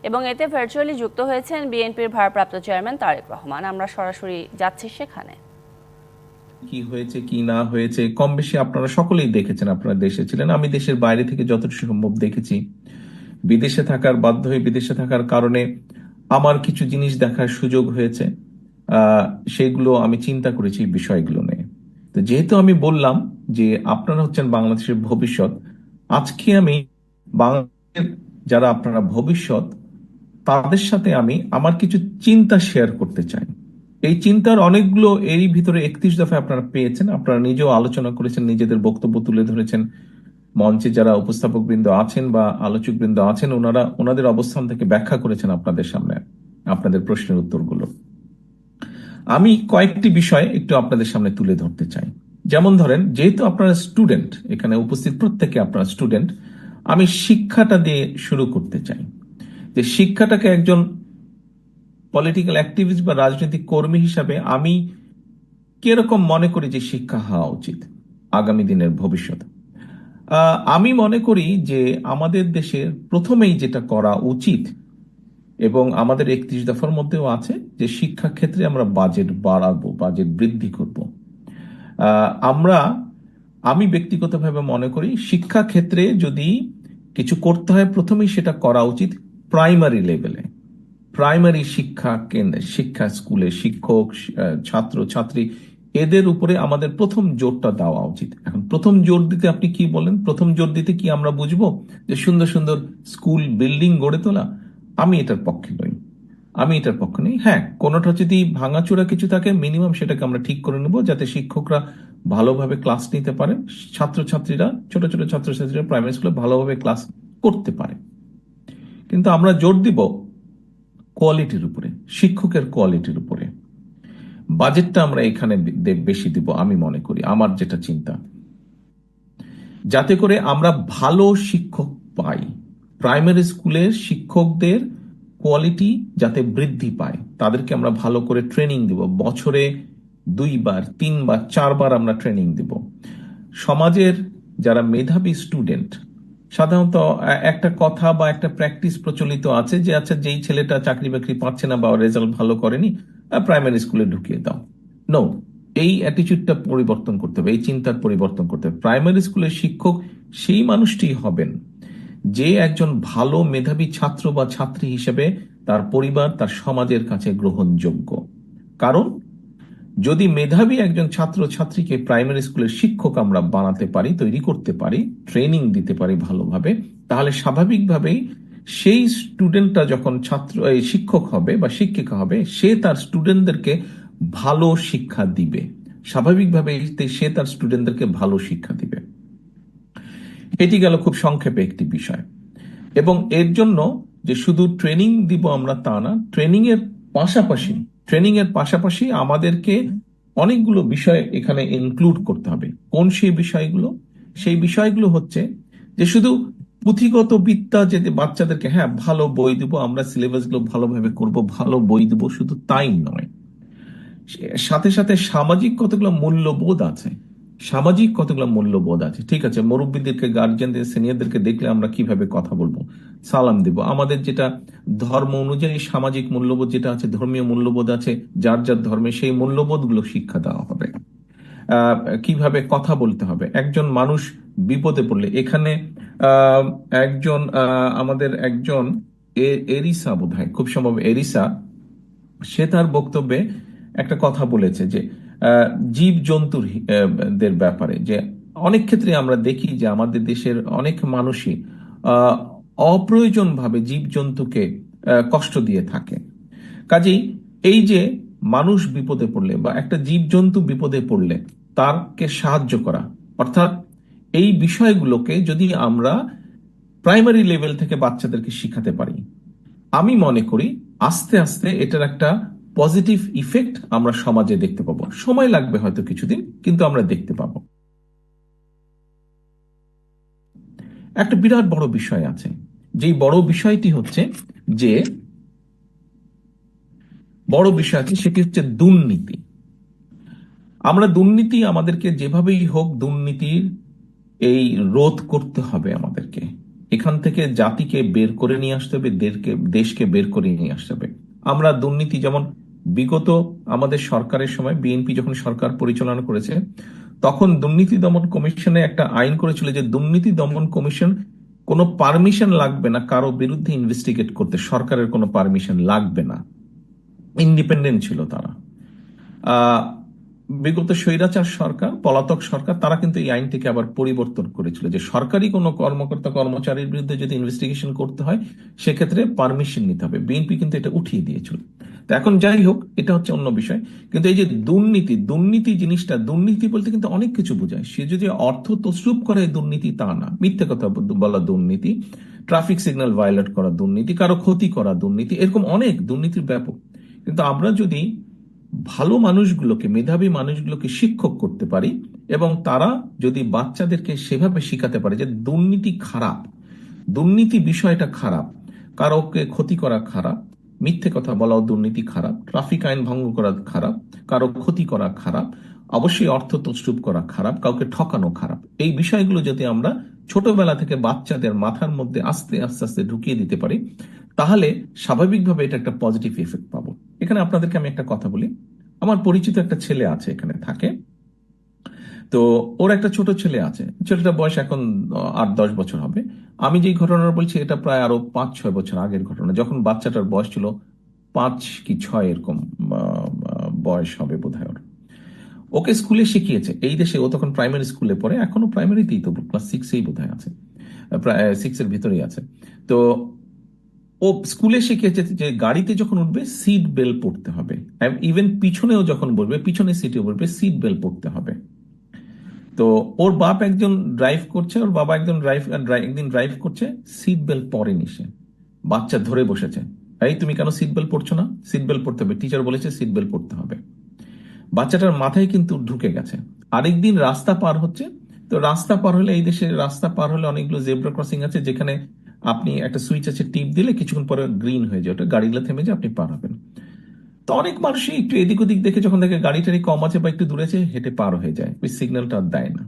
এবং এতে ভার্চুয়ালি যুক্ত হয়েছেন বিএনপির ভারপ্রাপ্ত চেয়ারম্যান তারেক রহমান। আমরা সরাসরি যাচ্ছি সেখানে। কি হয়েছে কি না হয়েছে কম বেশি আপনারা সকলেই দেখেছেন, আপনারা দেশে ছিলেন, আমি দেশের বাইরে থেকে যতটুকু সম্ভব দেখেছি। বিদেশে থাকার বাধ্য হয়ে বিদেশে থাকার কারণে আমার কিছু জিনিস দেখার সুযোগ হয়েছে, সেগুলো আমি চিন্তা করেছি বিষয়গুলো নিয়ে। তো যেহেতু আমি বললাম যে আপনারা হচ্ছেন বাংলাদেশের ভবিষ্যৎ, আজকে আমি বাংলাদেশের যারা আপনারা ভবিষ্যৎ তাদের সাথে আমি আমার কিছু চিন্তা শেয়ার করতে চাই। এই চিন্তার অনেকগুলো এরই ভিতরে 31 দফায় আপনারা পেয়েছেন, আপনারা নিজেও আলোচনা করেছেন, নিজেদের বক্তব্য তুলে ধরেছেন। মঞ্চে যারা উপস্থাপক বৃন্দ আছেন বা আলোচক বৃন্দ আছেন ওনাদের অবস্থান থেকে ব্যাখ্যা করেছেন আপনাদের সামনে আপনাদের প্রশ্নের উত্তরগুলো। আমি কয়েকটি বিষয় একটু আপনাদের সামনে তুলে ধরতে চাই। যেমন ধরেন, যেহেতু আপনারা স্টুডেন্ট, এখানে উপস্থিত প্রত্যেকে আপনারা স্টুডেন্ট, আমি শিক্ষাটা দিয়ে শুরু করতে চাই। যে শিক্ষাটাকে একজন পলিটিক্যাল অ্যাক্টিভিস্ট বা রাজনৈতিক কর্মী হিসাবে আমি কিরকম মনে করি যে শিক্ষা হওয়া উচিত আগামী দিনের ভবিষ্যৎ। আমি মনে করি যে আমাদের দেশের প্রথমেই যেটা করা উচিত এবং আমাদের 31 দফার মধ্যেও আছে যে শিক্ষা ক্ষেত্রে আমরা বাজেট বাড়াবো, বাজেট বৃদ্ধি করব। আমি ব্যক্তিগতভাবে মনে করি শিক্ষা ক্ষেত্রে যদি কিছু করতে হয় প্রথমেই সেটা করা উচিত প্রাইমারি লেভেলে। প্রাইমারি শিক্ষা কেন্দ্রে, শিক্ষা স্কুলে শিক্ষক, ছাত্র ছাত্রী, এদের উপরে আমাদের প্রথম জোরটা দেওয়া উচিত। এখন প্রথম জোর দিতে আপনি কি বলেন? প্রথম জোর দিতে কি আমরা বুঝবো যে সুন্দর সুন্দর স্কুল বিল্ডিং গড়ে তোলা? আমি এটার পক্ষে নই। হ্যাঁ, কোনোটা যদি ভাঙাচোরা কিছু থাকে মিনিমাম সেটাকে আমরা ঠিক করে নেব, যাতে শিক্ষকরা ভালোভাবে ক্লাস নিতে পারে, ছাত্রছাত্রীরা, ছোট ছোট ছাত্রছাত্রীরা প্রাইমারি স্কুলে ভালোভাবে ক্লাস করতে পারে। কিন্তু আমরা জোর দিব কোয়ালিটির উপরে, শিক্ষকের কোয়ালিটির উপরে। বাজেটটা আমরা এখানে বেশি দিব আমি মনে করি, আমার যেটা চিন্তা, যাতে করে আমরা ভালো শিক্ষক পাই। প্রাইমারি স্কুলের শিক্ষকদের কোয়ালিটি যাতে বৃদ্ধি পায়, তাদেরকে আমরা ভালো করে ট্রেনিং দিব। বছরে 2 বার 3 বার 4 বার আমরা ট্রেনিং দিব। সমাজের যারা মেধাবী স্টুডেন্ট, সাধারণত একটা কথা বা একটা প্র্যাকটিস প্রচলিত আছে যে আচ্ছা, যেই ছেলেটা চাকরি বাকরি পাচ্ছে না বা রেজাল্ট ভালো করেনি, প্রাইমারি স্কুলে ঢুকিয়ে দাও। নো, এই অ্যাটিটিউডটা পরিবর্তন করতে হবে, এই চিন্তার পরিবর্তন করতে হবে। প্রাইমারি স্কুলের শিক্ষক সেই মানুষটি হবেন যে একজন ভালো মেধাবী ছাত্র বা ছাত্রী হিসেবে তার পরিবার, তার সমাজের কাছে গ্রহণযোগ্য। কারণ যদি মেধাবী একজন ছাত্র ছাত্রীকে প্রাইমারি স্কুলের শিক্ষক আমরা বানাতে পারি, তৈরি করতে পারি, ট্রেনিং দিতে পারি ভালোভাবে, তাহলে স্বাভাবিকভাবেই সেই স্টুডেন্টটা যখন শিক্ষক হবে বা শিক্ষিকা হবে, সে তার স্টুডেন্টদেরকে ভালো শিক্ষা দিবে। স্বাভাবিকভাবে সে তার স্টুডেন্টদেরকে ভালো শিক্ষা দিবে। এটি গেল খুব সংক্ষেপে একটি বিষয়। এবং এর জন্য যে শুধু ট্রেনিং দিব আমরা তা না, ট্রেনিং এর পাশাপাশি আমাদেরকে অনেকগুলো বিষয় এখানে ইনক্লুড করতে হবে। কোন সেই বিষয়গুলো? সেই বিষয়গুলো হচ্ছে যে শুধু পুঁথিগত বিদ্যা যে বাচ্চাদেরকে ভালো বই দিব, আমরা সিলেবাস গুলো ভালোভাবে করব, ভালো বই দিব, শুধু তাই নয়, সাথে সাথে সামাজিক কতগুলো মূল্যবোধ আছে। ঠিক আছে, মুরব্বীদেরকে, গার্জিয়ানদের, সিনিয়রদেরকে দেখলে আমরা কিভাবে কথা বলবো, সালাম দিব। আমাদের যেটা ধর্ম অনুযায়ী সামাজিক মূল্যবোধ যেটা আছে, ধর্মীয় মূল্যবোধ আছে, যার যার ধর্মে সেই মূল্যবোধ গুলো শিক্ষা দেওয়া হবে। কিভাবে কথা বলতে হবে, একজন মানুষ বিপদে পড়লে, এখানে আমাদের একজন এরিসা, বোধহয় খুব সম্ভব এরিসা, সে তার বক্তব্যে একটা কথা বলেছে যে জীব জন্তুদের ব্যাপারে, যে অনেক ক্ষেত্রে আমরা দেখি যে আমাদের দেশের অনেক মানুষই অপ্রয়োজনভাবে জীব জন্তুকে কষ্ট দিয়ে থাকে। কাজেই এই যে মানুষ বিপদে পড়লে বা একটা জীব জন্তু বিপদে পড়লে তারকে সাহায্য করা, অর্থাৎ এই বিষয়গুলোকে যদি আমরা প্রাইমারি লেভেল থেকে বাচ্চাদেরকে শিখাতে পারি, আমি মনে করি আস্তে আস্তে এটার একটা পজিটিভ ইফেক্ট আমরা সমাজে দেখতে পাবো। সময় লাগবে হয়তো কিছুদিন, কিন্তু আমরা দেখতে পাবো। একটা বিরাট বড় বিষয় আছে, যেই বড় বিষয়টি হচ্ছে সেটি হচ্ছে দুর্নীতি। আমরা দুর্নীতি, আমাদেরকে যেভাবেই হোক দুর্নীতির এই রোধ করতে হবে। আমাদেরকে এখান থেকে জাতিকে বের করে নিয়ে আসতে হবে, দেশকে বের করে নিয়ে আসতে হবে। আমরা দুর্নীতি, যেমন বিগত আমাদের সরকারের সময় বিএনপি যখন সরকার পরিচালনা করেছে, তখন দুর্নীতি দমন কমিশনে একটা আইন করেছিল যে দুর্নীতি দমন কমিশন কোনো পারমিশন লাগবে না কারো বিরুদ্ধে ইনভেস্টিগেট করতে, সরকারের কোনো পারমিশন লাগবে না, ইন্ডিপেন্ডেন্ট ছিল তারা। বিগত স্বৈরাচার সরকার, পলাতক সরকার, তারা কিন্তু এই আইনটিকে আবার পরিবর্তন করেছিল যে সরকারি কোনো কর্মকর্তা কর্মচারীর বিরুদ্ধে যদি ইনভেস্টিগেশন করতে হয় সেক্ষেত্রে পারমিশন নিতে হবে। বিএনপি কিন্তু এটা উঠিয়ে দিয়েছিল। তো এখন যাই হোক, এটা হচ্ছে অন্য বিষয়। কিন্তু এই যে দুর্নীতি জিনিসটা, দুর্নীতি বলতে কিন্তু অনেক কিছু বোঝায়। সে যদি অর্থ তসরুপ করে দুর্নীতি তা না, মিথ্যে কথা বলা দুর্নীতি, ট্রাফিক সিগন্যাল ভায়োলেট করা দুর্নীতি, কারো ক্ষতি করা দুর্নীতি, এরকম অনেক দুর্নীতির ব্যাপক। কিন্তু আমরা যদি ভালো মানুষগুলোকে, মেধাবী মানুষগুলোকে শিক্ষক করতে পারি এবং তারা যদি বাচ্চাদেরকে সেভাবে শিখাতে পারে যে দুর্নীতি খারাপ, দুর্নীতি বিষয়টা খারাপ, কারোকে ক্ষতি করা খারাপ, মিথ্যে কথা বলাও দুর্নীতি খারাপ, ট্রাফিক আইন ভঙ্গ করা খারাপ, কারো ক্ষতি করা খারাপ, অবশ্যই অর্থ তসরুপ করা খারাপ, কাউকে ঠকানো খারাপ, এই বিষয়গুলো যদি আমরা ছোটবেলা থেকে বাচ্চাদের মাথার মধ্যে আস্তে আস্তে ঢুকিয়ে দিতে পারি, তাহলে স্বাভাবিকভাবে এটা একটা পজিটিভ এফেক্ট পাবো। এখানে আপনাদেরকে আমি একটা কথা বলি। আমার পরিচিত একটা ছেলে আছে, এখানে থাকে। তো ওর একটা ছোট ছেলে আছে, ছেলেটার বয়স এখন 8-10 বছর হবে। আমি যে ঘটনাটা বলছি এটা প্রায় আরো 5-6 বছর আগের ঘটনা, যখন বাচ্চাটার বয়স ছিল 5 কি 6 এরকম বয়স হবে বোধহয়। ওকে স্কুলে শিখিয়েছে এই দেশে, ও তখন প্রাইমারি স্কুলে পড়ে, এখনো প্রাইমারিতেই, তো ক্লাস 6-এই বোধহয় আছে, প্রায় 6-এর ভিতরেই আছে। তো ও স্কুলে শিখিয়েছে যে গাড়িতে যখন উঠবে সিট বেল্ট পরতে হবে, ইভেন পিছনেও যখন বসবে, পিছনে সিটে বসবে, সিট বেল্ট পরতে হবে। তো ওর বাপ একজন ড্রাইভ করছে, ওর বাবা একদিন ড্রাইভ করছে, সিট বেল্ট পরেনি সে, বাচ্চা ধরে বসেছে, এই তুমি কেন সিট বেল্ট পরছো না? সিট বেল্ট পরতে হবে, টিচার বলেছে সিট বেল্ট পরতে হবে। বাচ্চাটার মাথায় কিন্তু ঢুকে গেছে। আরেকদিন রাস্তা পার হচ্ছে, তো রাস্তা পার হলে, এই দেশে রাস্তা পার হলে অনেকগুলো জেব্রা ক্রসিং আছে যেখানে আপনি একটা সুইচ আছে, টিপ দিলে কিছুক্ষণ পরে গ্রিন হয়ে যায়, ওটা গাড়িগুলো থেমে যায়, আপনি পার হবেন। তো অনেক মানুষই একটু এদিক ওদিক দেখে, যখন দেখে গাড়ি টাড়ি কম আছে বা একটু দূরে আছে, হেঁটে পার হয়ে যায়, ওই সিগন্যালটা দেয় না।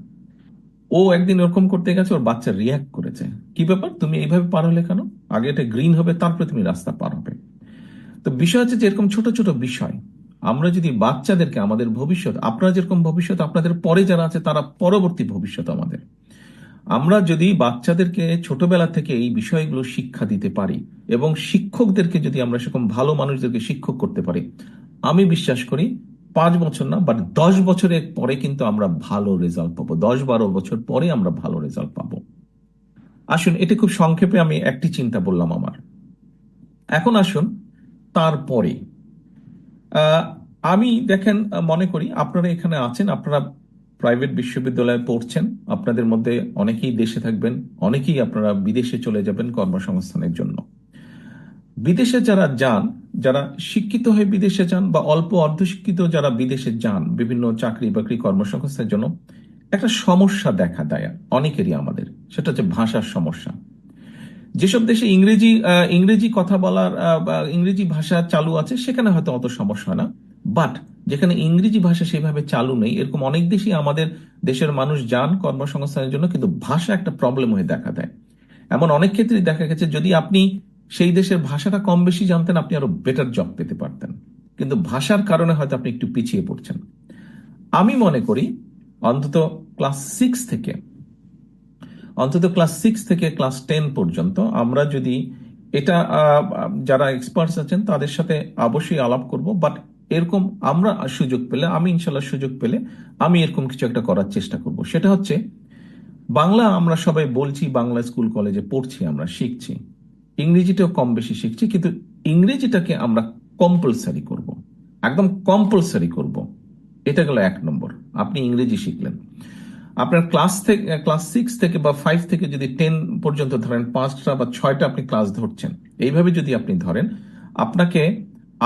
ও একদিন ওরকম করতে গেছে, ওর বাচ্চা রিয়াক্ট করেছে, কি ব্যাপার তুমি এইভাবে পার হলে কেন? আগে এটা গ্রিন হবে, তারপরে তুমি রাস্তা পার হবে। তো বিষয় হচ্ছে যে এরকম ছোট ছোট বিষয় আমরা যদি বাচ্চাদেরকে, আমাদের ভবিষ্যৎ, আপনারা যেরকম ভবিষ্যৎ, আপনাদের পরে যারা আছে তারা পরবর্তী ভবিষ্যৎ আমাদের, আমরা যদি বাচ্চাদেরকে ছোটবেলা থেকে এই বিষয়গুলো শিক্ষা দিতে পারি এবং শিক্ষকদেরকে যদি আমরা সেরকম ভালো মানুষদেরকে শিক্ষক করতে পারি, আমি বিশ্বাস করি 5 বছর না, বাট 10 বছরের পরে কিন্তু আমরা ভালো রেজাল্ট পাবো। 10-12 বছর পরে আমরা ভালো রেজাল্ট পাবো। আসুন, এটা খুব সংক্ষেপে আমি একটি চিন্তা বললাম আমার। এখন আসুন তারপরে আমি দেখেন মনে করি আপনারা এখানে আছেন, আপনারা প্রাইভেট বিশ্ববিদ্যালয়ে পড়ছেন, আপনাদের মধ্যে অনেকেই দেশে থাকবেন, অনেকেই আপনারা বিদেশে চলে যাবেন কর্মসংস্থানের জন্য। বিদেশে যারা যান, যারা শিক্ষিত হয়ে বিদেশে যান বা অল্প অর্ধশিক্ষিত যারা বিদেশে যান বিভিন্ন চাকরি বাকরি কর্মসংস্থানের জন্য, একটা সমস্যা দেখা দেয় অনেকেরই আমাদের, সেটা হচ্ছে ভাষার সমস্যা। যেসব দেশে ইংরেজি কথা বলার ইংরেজি ভাষা চালু আছে সেখানে হয়তো অত সমস্যা না, বাট যেখানে ইংরেজি ভাষা সেভাবে চালু নেই এরকম অনেক দেশই আমাদের দেশের মানুষ যান কর্মসংস্থানের জন্য, কিন্তু ভাষা একটা প্রবলেম হয়ে দেখা দেয়। এমন অনেক ক্ষেত্রেই দেখা গেছে যদি আপনি সেই দেশের ভাষাটা কম বেশি জানতেন আপনি আরো বেটার জব পেতে পারতেন, কিন্তু ভাষার কারণে হয়তো আপনি একটু পিছিয়ে পড়ছেন। আমি মনে করি অন্তত ক্লাস 6 থেকে ক্লাস 10 পর্যন্ত আমরা যদি এটা যারা এক্সপার্টস আছেন তাদের সাথে অবশ্যই আলাপ করব, বাট এরকম আমরা সুযোগ পেলে, আমি ইনশাল্লাহ সুযোগ পেলে আমি এরকম কিছু একটা করার চেষ্টা করব। সেটা হচ্ছে বাংলা আমরা সবাই বলছি, বাংলা স্কুল কলেজে পড়ছি, আমরা শিখছি, ইংরেজিটাও কম বেশি শিখছি, কিন্তু ইংরেজিটাকে আমরা কম্পালসারি করব, একদম কম্পালসারি করব। এটা গেল 1 নম্বর। আপনি ইংরেজি শিখলেন, আপনার ক্লাস 6 থেকে বা 5 থেকে যদি 10 পর্যন্ত ধরেন 5টা বা 6টা আপনি ক্লাস ধরছেন, এইভাবে যদি আপনি ধরেন আপনাকে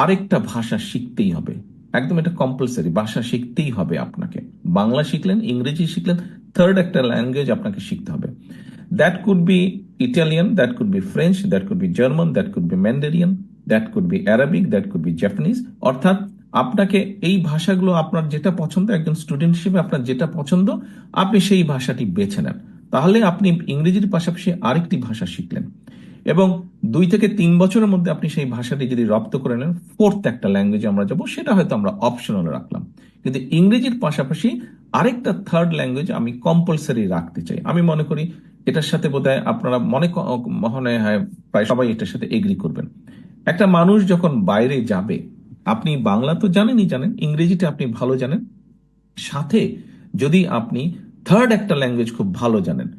আরেকটা ভাষা শিখতেই হবে, একদম এটা কম্পালসারি, ভাষা শিখতেই হবে আপনাকে। বাংলা শিখলেন, ইংরেজি শিখলেন, থার্ড একটা ল্যাঙ্গুয়েজ আপনাকে শিখতে হবে। That could be Italian, that could be French, that could be German, that could be Mandarin, that could be Arabic, that could be Japanese. অর্থাৎ আপনাকে এই ভাষাগুলো আপনার যেটা পছন্দ, একজন স্টুডেন্ট হিসেবে আপনার যেটা পছন্দ আপনি সেই ভাষাটি বেছে নেন, তাহলে আপনি ইংরেজির পাশাপাশি আরেকটি ভাষা শিখলেন এবং 2 থেকে 3 বছরের মধ্যে আপনি সেই ভাষাটি যদি রপ্ত করে নেন, ফোর্থ একটা ল্যাঙ্গুয়েজে আমরা যাব, সেটা হয়তো আমরা অপশনাল রাখলাম, কিন্তু ইংরেজির পাশাপাশি আরেকটা থার্ড ল্যাঙ্গুয়েজ আমি কম্পালসারি রাখতে চাই। আমি মনে করি এটার সাথে বোধহয় আপনারা মনে হয় প্রায় সবাই এটার সাথে এগ্রি করবেন। একটা মানুষ যখন বাইরে যাবে, আপনি বাংলা তো জানেন, ইংরেজিটা আপনি ভালো জানেন, সাথে যদি আপনি থার্ড একটা ল্যাঙ্গুয়েজ খুব ভালো জানেন,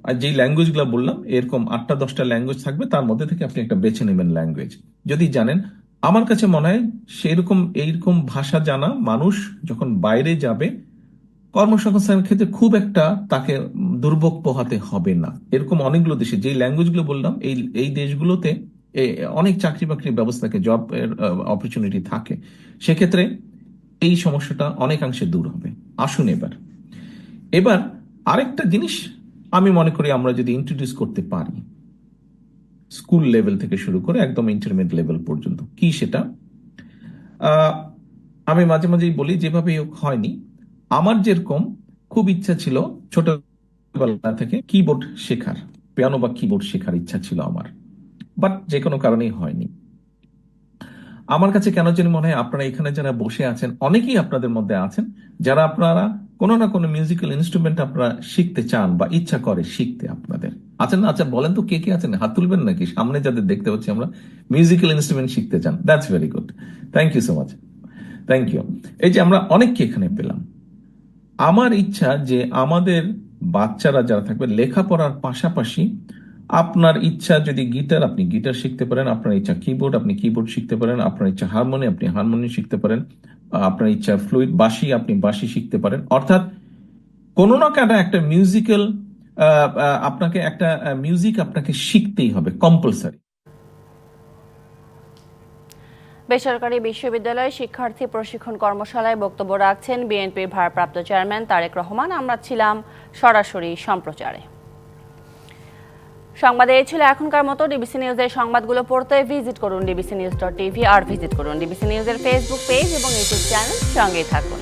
আর যেই ল্যাঙ্গুয়েজগুলো বললাম এরকম 8টা-10টা ল্যাঙ্গুয়েজ থাকবে, তার মধ্যে থেকে আপনি একটা বেছে নেবেন ল্যাঙ্গুয়েজ যদি জানেন। আমার কাছে মনে হয় এইরকম ভাষা জানা মানুষ যখন বাইরে যাবে কর্মসংস্থানের ক্ষেত্রে খুব একটা তাকে দুর্ভোগ পোহাতে হবে না। এরকম অনেকগুলো দেশে যেই ল্যাঙ্গুয়েজগুলো বললাম এই দেশগুলোতে অনেক চাকরি বাকরির ব্যবস্থা থাকে, জব অপরচুনিটি থাকে, সেক্ষেত্রে এই সমস্যাটা অনেকাংশে দূর হবে। আসুন এবার আরেকটা জিনিস আমি মনে করি আমরা যদি ইন্ট্রোডিউস করতে পারি স্কুল লেভেল থেকে শুরু করে একদম ইন্টারমিডিয়েট লেভেল পর্যন্ত, কি সেটা আমি মাঝে মাঝেই বলি, যেভাবে হয়নি, আমার যেরকম খুব ইচ্ছা ছিল ছোটবেলা থেকে কিবোর্ড শেখার, পিয়ানো বা কিবোর্ড শেখার ইচ্ছা ছিল আমার, বাট যে কোনো কারণেই হয়নি। আমার কাছে কেন জানি মনে হয় আপনারা এখানে যারা বসে আছেন অনেকেই আপনাদের মধ্যে আছেন যারা আপনারা কোনো না কোনো মিউজিক্যাল ইনস্ট্রুমেন্ট আপনারা শিখতে চান বা ইচ্ছা করে শিখতে আপনাদের আছেন না? আচ্ছা বলেন তো কে কে আছেন, হাত তুলবেন নাকি? সামনে যাদের দেখতে পাচ্ছি আমরা মিউজিক্যাল ইনস্ট্রুমেন্ট শিখতে চান, that's very good, thank you so much, thank you. এই যে আমরা অনেককে এখানে পেলাম, আমার ইচ্ছা যে আমাদের বাচ্চারা যারা থাকবে লেখাপড়ার পাশাপাশি আপনার ইচ্ছা যদি গিটার, আপনি গিটার শিখতে পারেন, আপনার ইচ্ছা কিবোর্ড, আপনি কিবোর্ড শিখতে পারেন, আপনার ইচ্ছা হারমোনিয়াম, আপনি হারমোনিয়াম শিখতে পারেন, আপনার ইচ্ছা ফ্লুইড বাঁশি, আপনি বাঁশি শিখতে পারেন। অর্থাৎ কোনো না কোনো একটা মিউজিক্যাল মিউজিক আপনাকে শিখতেই হবে, কম্পালসারি। বেসরকারি বিশ্ববিদ্যালয়ে শিক্ষার্থী প্রশিক্ষণ কর্মশালায় বক্তব্য রাখছেন বিএনপির ভারপ্রাপ্ত চেয়ারম্যান তারেক রহমান। আমরা ছিলাম সরাসরি সম্প্রচারে। সংবাদে এই ছিল এখনকার মতো। ডিবিসি নিউজের সংবাদগুলো পড়তে ভিজিট করুন dbcnews.tv আর ভিজিট করুন ডিবিসি নিউজের ফেসবুক পেজ এবং ইউটিউব চ্যানেল। সঙ্গেই থাকুন।